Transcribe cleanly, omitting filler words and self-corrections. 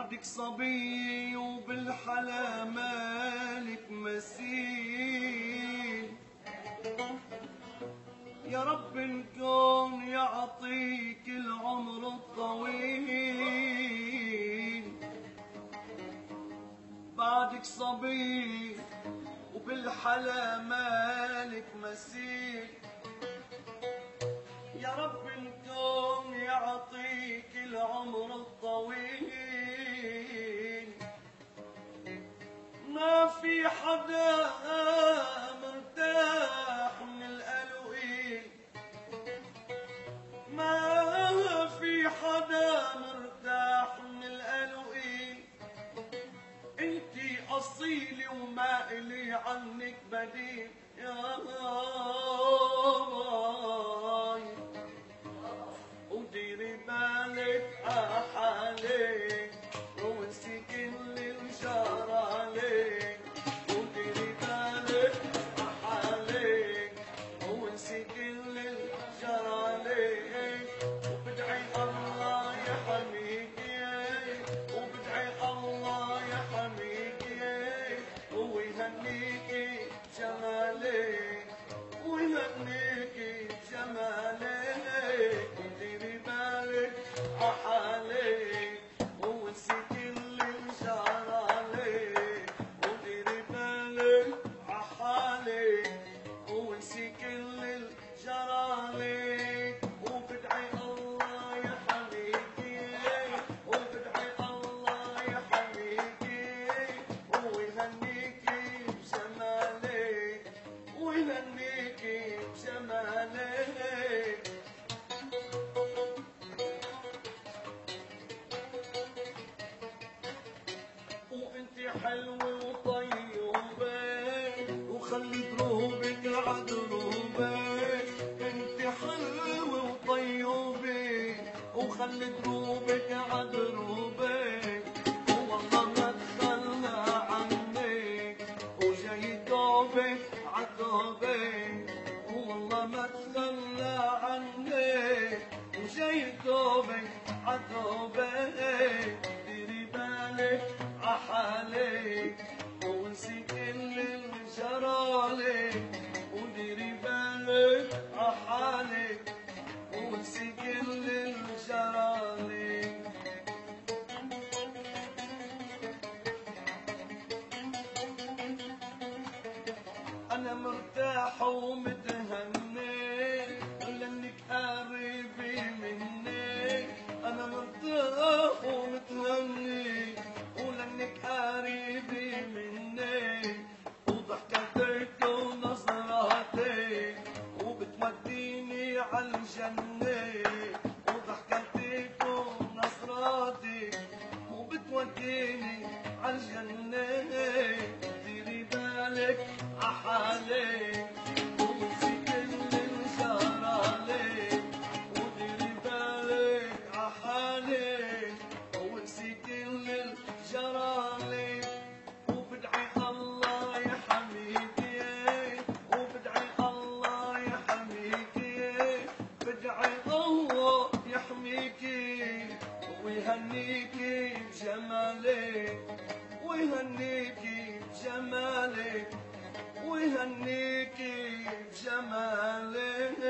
بعدك صبي وبالحلا مالك مثيل. يا رب الكون يعطيك العمر الطويل. بعدك صبي وبالحلا مالك مثيل. يا رب الكون يعطيك العمر الطويل. ما في حدا مرتاح من القلوقيل. ما في حدا مرتاح من القلوقيل. انتي اصيلي وما الي عنك بديل يا باي. وديري بالك حالك وانسي كل الجار عليك. وديري بالك حالك وانسي كل الجار عليك. وبدعي الله يحميكي وبدعي الله يحميكي ويهنيكي جمالك ويهنيكي جمالك. وديري بالك عحالك وانسي كل الجار عليك. وديري بالك عحالك وانسي كل الجار عليك. وبدعي الله يحميكي وبدعي الله يحميكي ويهنيكي بجمالك ويهنيكي بجمالك. وانتي حلوة وطيوبة وخلي دروبك عدروبة. انتي حلوة وطيوبة وخلي دروبك عدروبة. والله ما تخلى عنك وجاي دوبك عدوبك. والله ما تخلى عنك وجاي دوبك عدوبك. ديري بالك عحالك وانسي كل الجرالك. وديري بالك عحالك وانسي كل الجرالك. انا مرتاح ومتهني لانك قريبي مني. انا مرتاح ومتهني ولانك قريبي مني. وضحكتك ونظراتك وبتوديني عالجنة. وضحكتك ونظراتك وبتوديني عالجنة. ديري بالك عحالك وانسي كل الجار عليك. وديري بالك عحالك وانسي كل الجار عليك. وبدعي الله يحميكي وبدعي الله يحميكي. بدعي الله يحميكي ويهنيكي بجمالك ويهنيكي بجمالك ويهنيكي بجمالك.